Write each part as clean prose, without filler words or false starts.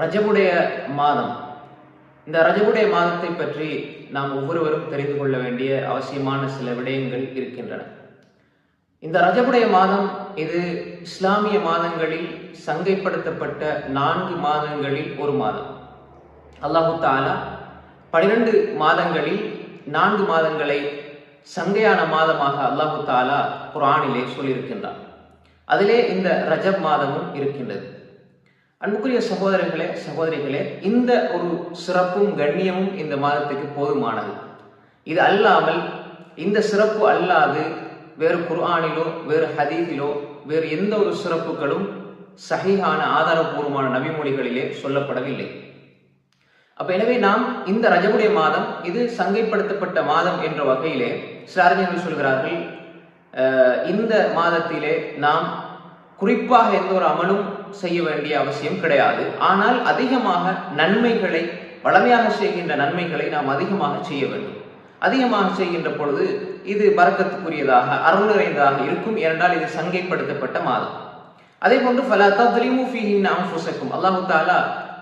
ரஜபுடைய மாதம். இந்த ரஜபுடைய மாதத்தை பற்றி நாம் ஒவ்வொருவரும் தெரிந்து கொள்ள வேண்டிய அவசியமான சில விடயங்கள் இருக்கின்றன. இந்த ரஜபுடைய மாதம் இது இஸ்லாமிய மாதங்களில் சங்கைப்படுத்தப்பட்ட 4 மாதங்களில் ஒரு மாதம். அல்லாஹு தஆலா 12 மாதங்களில் 4 மாதங்களை சங்கையான மாதமாக அல்லாஹு தஆலா குர்ஆனிலே சொல்லியிருக்கின்றார். அதிலே இந்த ரஜப் மாதமும் இருக்கின்றது. அன்புக்குரிய சகோதரர்களே, சகோதரிகளே, இந்த ஒரு சிறப்பும் கண்ணியமும் இந்த மாதத்துக்கு போதுமானது. இது அல்லாமல், இந்த சிறப்பு அல்லாது வேறு குர்ஆனிலோ வேறு ஹதீஸிலோ வேறு எந்த ஒரு சிறப்புகளும் சஹீஹான ஆதாரபூர்வமான நபிமொழிகளிலே சொல்லப்படவில்லை. எனவே நாம் இந்த ரஜபுடைய மாதம் இது சங்கைப்படுத்தப்பட்ட மாதம் என்ற வகையிலே சில அறிஞர்கள் சொல்கிறார்கள், இந்த மாதத்திலே நாம் குறிப்பாக எந்த ஒரு அமலும் செய்ய வேண்டிய அவசியம் கிடையாது. ஆனால் அதிகமாக நன்மைகளை, வளமையாக செய்கின்ற நன்மைகளை நாம் அதிகமாக செய்ய வேண்டும். அதிகமாக செய்கின்ற பொழுது இது பரக்கத்துக்குரியதாக, அருள் நிறைந்ததாக இருக்கும். ஏனென்றால் இது சங்கைப்படுத்தப்பட்ட மாதம். அதே போன்று ஃபலா தத்லிமு ஃபீஹின் அன்ஃபுஸக்கும், அல்லாஹு தஆலா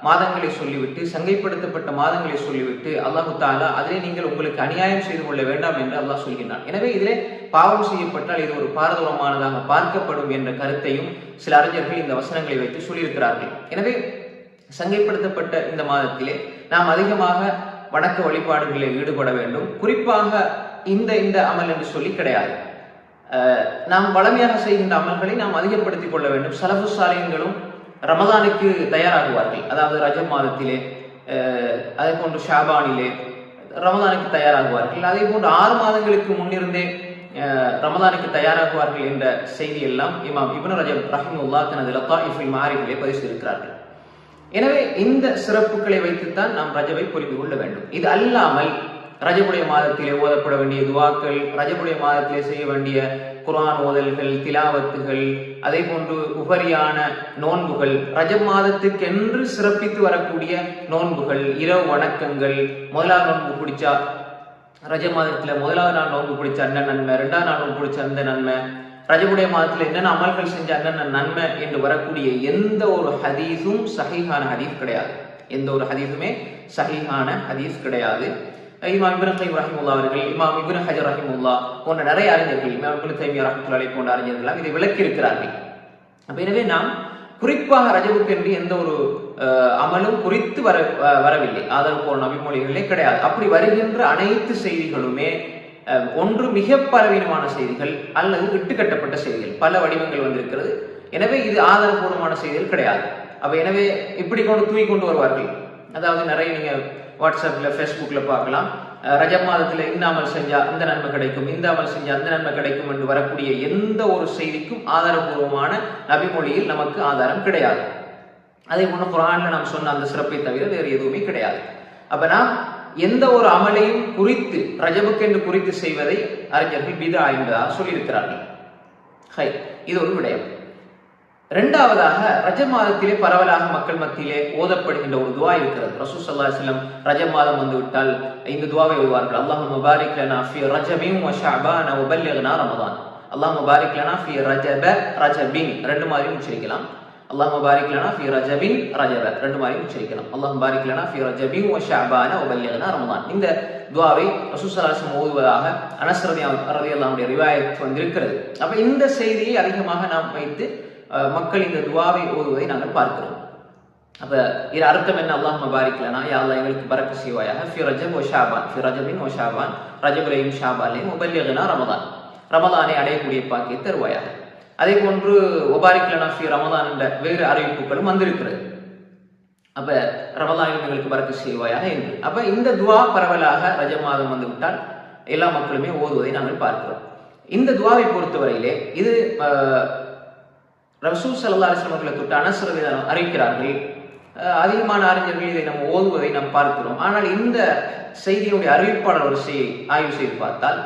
மாதங்களை சொல்லிவிட்டு, சங்கைப்படுத்தப்பட்ட மாதங்களை சொல்லிவிட்டு அல்லாஹு தஆலா அதிலே நீங்கள் உங்களுக்கு அநியாயம் செய்து கொள்ள வேண்டாம் என்று அல்லாஹ் சொல்கின்றான். எனவே இதிலே பாவம் செய்யப்பட்டால் இது ஒரு பாரதூரமானதாக பார்க்கப்படும் என்ற கருத்தையும் சில அறிஞர்கள் இந்த வசனங்களை வைத்து சொல்லியிருக்கிறார்கள். எனவே சங்கைப்படுத்தப்பட்ட இந்த மாதத்திலே நாம் அதிகமாக வணக்க வழிபாடுகளில் ஈடுபட வேண்டும். குறிப்பாக இந்த அமல் என்று சொல்லி கிடையாது. நாம் வளமையாக செய்கின்ற அமல்களை நாம் அதிகப்படுத்திக் கொள்ள வேண்டும். ஸலஃபு ஸாலிஹீன்களும் ரமதானுக்கு தயாராகுவார்கள். அதாவது ரஜப் மாதத்திலே, அதே போன்று ஷாபானிலே ரமதானுக்கு தயாராகுவார்கள். அதே போன்று 6 மாதங்களுக்கு முன்னிருந்தே ரமதானுக்கு தயாராகுவார்கள் என்ற செய்தி எல்லாம் இமாம் இப்னு ரஜப் ரஹிமஹுல்லாஹ் தனது லதாயிஃபுல் மஆரிஃபிலே பதிவு செய்திருக்கிறார்கள். எனவே இந்த சிறப்புகளை வைத்துத்தான் நாம் ரஜபை புரிந்து கொள்ள வேண்டும். இது அல்லாமல் ரஜபுடைய மாதத்திலே ஓதப்பட வேண்டிய துவாக்கள், ரஜபுடைய மாதத்திலே செய்ய வேண்டிய குர்ஆன் ஓதல்கள், திலாவத்துகள், அதே போன்று உபரியான நோன்புகள், ரஜப் மாதத்துக்கு என்று சிறப்பித்து வரக்கூடிய நோன்புகள், இரவு வணக்கங்கள், முதலாவது நோன்பு பிடிச்சா ரஜப் மாதத்துல முதலாவது நாள் நோன்பு பிடிச்ச அந்த நன்மை, 2ஆவது நாள் நோன்பு பிடிச்ச அந்த நன்மை, ரஜபுடைய மாதத்துல என்னென்ன அமல்கள் செஞ்ச அந்த நன்மை என்று வரக்கூடிய எந்த ஒரு ஹதீஸும் சஹீஹான ஹதீஸ் கிடையாது. எந்த ஒரு ஹதீஸுமே சஹீஹான ஹதீஸ் கிடையாது. இமாம் இப்னு கைம் ரஹிமஹுல்லாஹ் அவர்கள், இமாம் இப்னு ஹஜர் ரஹிமஹுல்லாஹ் போன்ற நிறைய அறிஞர்கள், இமாம் இப்னு தைமிய்யா ரஹ்மத்துல்லாஹி அலைஹி போன்ற அறிஞர்கள் இதை விளக்கி இருக்கிறார்கள். எனவே நாம் குறிப்பாக ரஜபுக்கு என்று எந்த ஒரு அமலும் குறித்து வரவில்லை. ஆதரவு நபிமொழிகளே கிடையாது. அப்படி வருகின்ற அனைத்து செய்திகளுமே ஒன்று மிக பலவீனமான செய்திகள் அல்லது இட்டுக்கட்டப்பட்ட செய்திகள், பல வடிவங்கள் வந்திருக்கிறது. எனவே இது ஆதாரபூர்வமான செய்திகள் கிடையாது. எனவே இப்படி தூக்கி கொண்டு வருவார்கள். அதாவது நிறைய நீங்க வாட்ஸ்அப்ல, ஃபேஸ்புக்ல பார்க்கலாம். ரஜப் மாதத்துல இந்த அமல் செஞ்சா இந்த நன்மை கிடைக்கும், இந்த அமல் செஞ்சா அந்த நன்மை கிடைக்கும் என்று வரக்கூடிய எந்த ஒரு செய்திக்கும் ஆதாரபூர்வமான நபிமொழியில் நமக்கு ஆதாரம் கிடையாது. அதே போன்று குர்ஆன்ல நாம் சொன்ன அந்த சிறப்பை தவிர வேறு எதுவுமே கிடையாது. நாம் எந்த ஒரு அமலையும் குறித்து, ரஜபுக்கு என்று குறித்து செய்வதை அறிஞர்கள் பிதா என்பதாக சொல்லியிருக்கிறார்கள். இது ஒரு விடயம். 2ஆவதாக ரஜப் மாதத்திலே பரவலாக மக்கள் மத்தியிலே ஓதப்படுகின்ற ஒரு துவா இருக்கிறது. ரசூல் ஸல்லல்லாஹு அலைஹி வஸல்லம் ரஜப் மாதம் வந்துவிட்டால் இந்த துவாவை ஓதுவார்கள். அல்லாஹும்ம பாரிக் லனா ஃபீ ரஜபின் வ ஷஅபான வ பல்லிக்னா ரமதான். அல்லாஹும்ம பாரிக் லனா ஃபீ ரஜபின் 2 மாதிரி உச்சரிக்கலாம். அல்லாஹும்ம பாரிக் லனா ஃபீ ரஜபின் ரஜப 2 மாதிரி உச்சரிக்கலாம். அல்லாஹும்ம பாரிக் லனா ஃபீ ரஜபின் வ ஷஅபான வ பல்லிக்னா ரமதான். இந்த துவாவை ரசூல் ஸல்லல்லாஹு அலைஹி வஸல்லம் ஓதுவதாக அனஸ் ரலியல்லாஹு அன்ஹு ரிவாயத் வந்திருக்கிறது. இந்த செய்தியை அதிகமாக நாம் வைத்து மக்கள் இந்த துவாவை ஓதுவதை நாங்கள் பார்க்கிறோம். இது அர்த்தம் என்ன? அல்லாஹும்ம பாரிக் லனா, யா அல்லாஹ் எங்களுக்கு பரக்க செய்வாயாக, ஃபீ ரஜப் வ ஷஅபான், ஃபீ ரஜபின் வ ஷஅபான், ரஜபிலையும் ஷஅபான்லையும் வ பல்லிக்னா ரமதான், ரமதானை அடையக்கூடிய பாக்கியத்தை தருவாயாக. அதே போன்று வபாரிக் லனா ஃபீ ரமதான் என்ற வேறு அறிவிப்புகளும் வந்திருக்கிறது. ரமதானில் எங்களுக்கு பரக்க செய்வாயாக என்று. இந்த துவா பரவலாக ரஜப் மாதம் வந்து விட்டால் எல்லா மக்களுமே ஓதுவதை நாங்கள் பார்க்கிறோம். இந்த துவாவை பொறுத்தவரையிலே இது ரசூல் ஸல்லல்லாஹு அலைஹி வஸல்லம் அவர்களை தொட்டு அனஸ் ரலியல்லாஹு அன்ஹு அறிவிக்கிறார்கள். அதிகமான அறிஞர்கள் இதை நம்ம ஓதுவதை நாம் பார்க்கிறோம். ஆனால் இந்த செய்தியுடைய அறிவிப்பாளர் வரிசையை ஆய்வு செய்து பார்த்தால்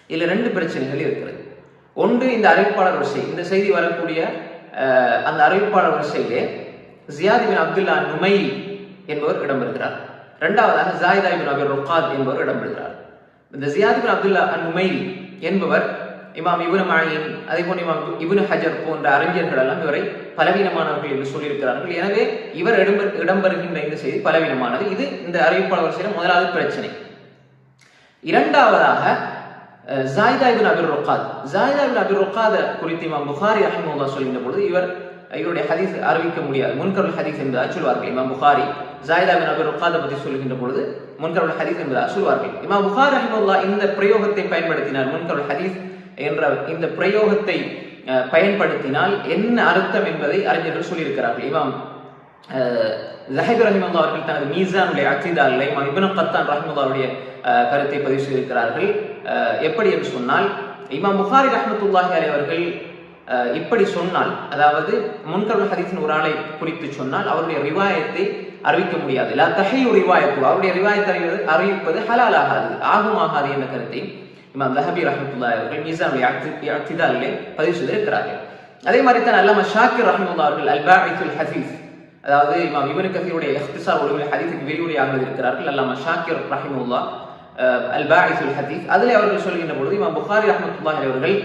இதுல 2 பிரச்சனைகள் இருக்கிறது. ஒன்று, இந்த அறிவிப்பாளர் வரிசை, இந்த செய்தி வரக்கூடிய அந்த அறிவிப்பாளர் வரிசையிலே ஜியாத் பின் அப்துல்லா நுமைல் என்பவர் இடம்பெறுகிறார். 2ஆவதாக ஜாயிதா பின் அபி ருக்காத் என்பவர் இடம்பெறுகிறார். இந்த ஜியாத் பின் அப்துல்லா நுமைல் என்பவர் இமாம் இப்னு மயின், அதே போன்று இமாம் இப்னு ஹஜர் போன்ற அறிஞர்கள் எல்லாம் இவரை பலவீனமானவர்கள் என்று சொல்லியிருக்கிறார்கள். எனவே இவர் இடம்பெறுகின்ற இந்த செய்தி பலவீனமானது. இது இந்த அறிவிப்பாளர் வரிசையில் முதலாவது பிரச்சனை. இரண்டாவதாக ஜாயிதா இப்னு அபி ருக்காத். ஜாயிதா இப்னு அபி ருக்காத் குறித்து இமாம் புகாரி ரஹிமஹுல்லாஹ் சொல்கின்ற பொழுது இவருடைய ஹதீஸ் அறிவிக்க முடியாது, முன்கருள் ஹதீஸ் என்பதாக சொல்வார்கள். இமாம் புகாரி ஜாயிதா இப்னு அபி ருக்காத் பற்றி சொல்கின்ற பொழுது முன்கருள் ஹதீஸ் என்பதாக சொல்வார்கள். இமாம் புகாரி ரஹிமஹுல்லாஹ் இந்த பிரயோகத்தை பயன்படுத்தினார். முன்கருள் ஹதீஸ் என்ற இந்த பிரயோகத்தை பயன்படுத்தினால் என்ன அர்த்தம் என்பதை அறிஞர்கள் சொல்லியிருக்கிறார்கள். இமாம் ஸஹபி ரஹிமஹுல்லாஹ் அவர்கள் தனது மீசானுல் இஅ்திதால் இமாம் இப்னு கத்தான் ரஹிமஹுல்லாஹ்வுடைய கருத்தை பதிவு செய்திருக்கிறார்கள். எப்படி என்று சொன்னால், இமாம் புகாரி ரஹ்மத்துல்லாஹி அலைஹி அவர்கள் இப்படி சொன்னால், அதாவது முன்கருள் ஹதீஸின் ஒரு ஆளை குறித்து சொன்னால் அவருடைய ரிவாயத்தை அறிவிக்க முடியாது. லா தஹீயு ரிவாயத்து, அவருடைய ரிவாயத்தை அறிவிப்பது ஹலால் ஆகாது, ஆகுமாகாது என்ற கருத்தை இமாம் ஸஹபி ரஹ்மத்துல்லாஹி அவர்கள் மீசானுல் இஅ்திதாலிலே பதிவு செய்திருக்கிறார்கள். அதே மாதிரி தான் அல்லாமா ஷாக்கிர் ரஹ்மத்துல்லாஹி அவர்கள் அல் பாஇஸுல் ஹதீஸ், அதாவது இமாம் இப்னு கஸீருடைய இஹ்திஸார் உலூமுல் ஹதீஸுக்கு விரிவுரையாக இருக்கிறார்கள். அல்லாமா ஷாக்கிர் ரஹிமஹுல்லாஹ் அல் பாஇஸுல் ஹதீஸ், அதில் அவர்கள் சொல்கின்ற பொழுது இமாம் புகாரி ரஹ்மத்துல்லாஹி அலைஹி அவர்கள்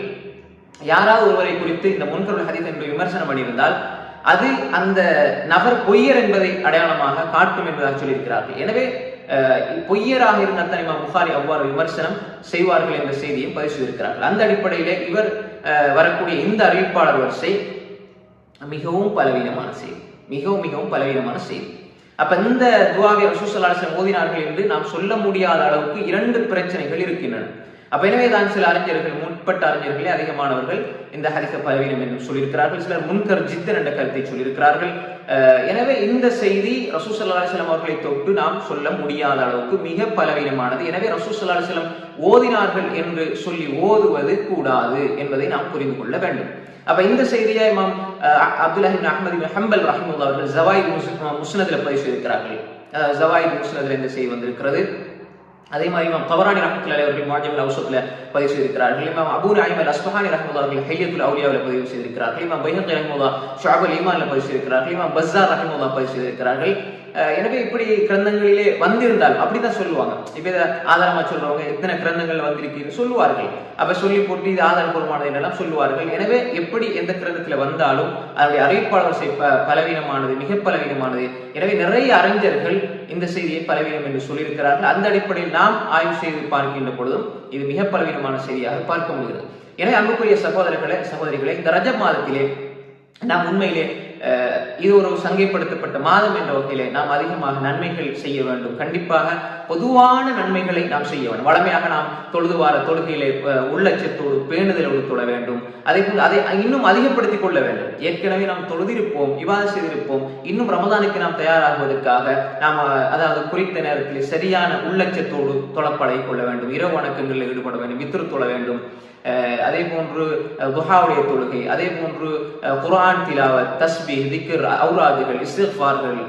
யாராவது ஒருவரை குறித்து இந்த முன்கருள் ஹதீஸ் என்று விமர்சனம் பண்ணியிருந்தால் அது அந்த நபர் பொய்யர் என்பதை அடையாளமாக காட்டும் என்பதாக சொல்லியிருக்கிறார்கள். எனவே பொய்யராக இருந்தால் இமாம் புகாரி அவ்வாறு விமர்சனம் செய்வார்கள் என்ற செய்தியை பதிவு செய்திருக்கிறார்கள். அந்த அடிப்படையிலே இவர் வரக்கூடிய இந்த அறிவிப்பாளர் வரிசை மிகவும் பலவீனமான செய்தி, மிகவும் பலவீனமான செய்தி. அப்ப இந்த துஆவை ரசூல் ஸல்லல்லாஹு அலைஹி வஸல்லம் ஓதினார்கள் என்று நாம் சொல்ல முடியாத அளவுக்கு இரண்டு பிரச்சனைகள் இருக்கின்றன. அப்ப எனவே தான் சில அறிஞர்கள், முற்பட்ட அறிஞர்களே அதிகமானவர்கள் இந்த ஹதீஸை பலவீனம் என்று சொல்லியிருக்கிறார்கள். சிலர் முன்கர் ஜித்தன் என்ற கருத்தை சொல்லியிருக்கிறார்கள். எனவே இந்த செய்தி ரசூல் ஸல்லல்லாஹு அலைஹி வஸல்லம் அவர்களை தொட்டு நாம் சொல்ல முடியாத அளவுக்கு மிக பலவீனமானது. எனவே ரசூல் ஸல்லல்லாஹு அலைஹி வஸல்லம் ஓதினார்கள் என்று சொல்லி ஓதுவது கூடாது என்பதை நாம் புரிந்து கொள்ள வேண்டும். அப்ப இந்த செய்தியை இமாம் அப்துல்லாஹ் இப்னு அஹ்மத் இப்னு ஹம்பல் ரஹிமஹுல்லாஹ் அவர்கள் ஸவாயித் முஸ்னதில் பதிவு செய்திருக்கிறார்கள். ஸவாயித் முஸ்னதில் இந்த செய்தி வந்திருக்கிறது. அதே மாதிரி இமாம் தபரானி ரஹ்மத்துல்லாஹி அவர்கள் முஅஜ்ஜமுல் அவ்ஸத்ல பதிவு செய்திருக்கிறார்கள். இமாம் அபூ நுஐம் அல் அஸ்பஹானி ரஹ்மத்துல்லாஹி அவர்கள் ஹில்யத்துல் அவுலியாவில் பதிவு செய்திருக்கிறார்கள். இமாம் பைஹகி ரஹ்மத்துல்லாஹ் ஷுஅபுல் ஈமான்ல பதிவு செய்திருக்கிறார்கள். இமாம் பஸ்ஸார் ரஹ்மத்துல்லாஹ் பதிவு செய்திருக்கிறார்கள். எனவே இப்படி கிரந்தங்களிலே வந்திருந்தால் அப்படிதான் சொல்லுவாங்க. இப்ப இதை ஆதாரமா சொல்றவங்க எத்தனை கிரந்தங்கள் வந்திருக்குன்னு சொல்லுவார்கள். அப்ப சொல்லி போட்டு இது ஆதாரபூர்வமானது என்றெல்லாம் சொல்லுவார்கள். எனவே எப்படி எந்த கிரந்தத்துல வந்தாலும் அதனுடைய அறிவிப்பாளர் பலவீனமானது, மிக பலவீனமானது. எனவே நிறைய அறிஞர்கள் இந்த செய்தியை பலவீனம் என்று சொல்லியிருக்கிறார்கள். அந்த அடிப்படையில் நாம் ஆய்வு செய்து பார்க்கின்ற பொழுதும் இது மிக பலவீனமான செய்தியாக பார்க்க முடிகிறது. எனவே அன்புக்குரிய சகோதரிகளே, இந்த ரஜப் மாதத்திலே நாம் உண்மையிலே இது ஒரு சங்கைப்படுத்தப்பட்ட மாதம் என்ற வகையிலே நாம் அதிகமாக நன்மைகள் செய்ய வேண்டும். கண்டிப்பாக பொதுவான நன்மைகளை நாம் செய்ய வேண்டும். வளமையாக நாம் தொழுதுவார தொழுகையிலே உள்ளச்சத்தோடு பேணுதலோடு தொழ வேண்டும். அதே போல் அதை இன்னும் அதிகப்படுத்திக் கொள்ள வேண்டும். ஏற்கனவே நாம் தொழுதிருப்போம், இபாதத் செய்திருப்போம். இன்னும் ரமதானுக்கு நாம் தயாராகுவதற்காக நாம் அதாவது குறித்த நேரத்தில் சரியான உள்ளச்சத்தோடு தொழப்பழகிக் கொள்ள வேண்டும். இரவு வணக்கங்களில் ஈடுபட வேண்டும், வித்ர் தொழ வேண்டும். அதே போன்று துஹாவுடைய தொழுகை, அதே போன்று குர்ஆன் திலாவத், தஸ்பீஹ், திக்ர், ஔராதுகள், இஸ்திக்ஃபார்கள்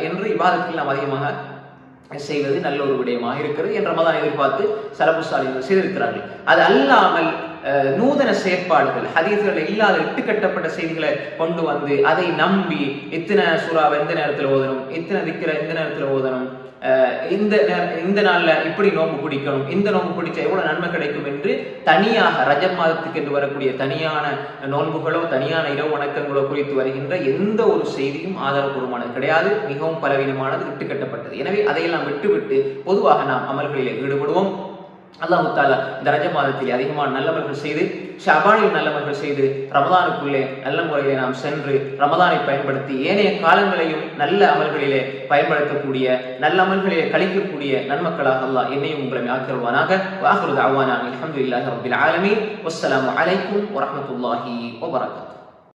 என்று இபாதத்தில் நாம் அதிகமாக செய்வது நல்ல ஒரு விடயமாக இருக்கிறது என்ற ரமதானை எதிர்பார்த்து ஸலஃபு ஸாலிஹீன்கள் செய்திருக்கிறார்கள். அது அல்லாமல் நூதன செயற்பாடுகள், ஹதீஸ்களில் இல்லாத இட்டுக்கட்டப்பட்ட செய்திகளை கொண்டு வந்து அதை நம்பி இத்தனை சூறாவை எந்த நேரத்தில் ஓதணும், இத்தனை திக்ரை எந்த நேரத்தில் ஓதணும், இந்த நாள்ல இப்படி நோன்பு பிடிக்கணும், இந்த நோன்பு பிடிச்சா எவ்வளவு நன்மை கிடைக்கும் என்று தனியாக ரஜப் மாதத்துக்கு என்று வரக்கூடிய தனியான நோன்புகளோ தனியான இரவு வணக்கங்களோ குறித்து வருகின்ற எந்த ஒரு செய்தியும் ஆதாரபூர்வமானது கிடையாது. மிகவும் பலவீனமானது, இட்டுக்கட்டப்பட்டது. எனவே அதையெல்லாம் விட்டுவிட்டு பொதுவாக நாம் அமல்களிலே ஈடுபடுவோம். அல்லாஹ் தஆலா இந்த ரஜப் மாதத்தில் அதிகமான நல்லமல்கள் செய்து, ஷஅபானில் நல்லமல்கள் செய்து, ரமதானுக்குள்ளே நல்ல முறையிலே நாம் சென்று ரமதானை பயன்படுத்தி ஏனைய காலங்களையும் நல்ல அமல்களிலே பயன்படுத்தக்கூடிய, நல்ல அமல்களிலே கழிக்கக்கூடிய நன்மக்களாக அல்லாஹ் என்னையும் உங்களை ஆக்கிடுவானாக. வஆகிரு தஅவானா அல்ஹம்துலில்லாஹி ரப்பில் ஆலமீன். வஸ்ஸலாமு அலைக்கும் வரஹ்மத்துல்லாஹி வபரகாத்துஹு.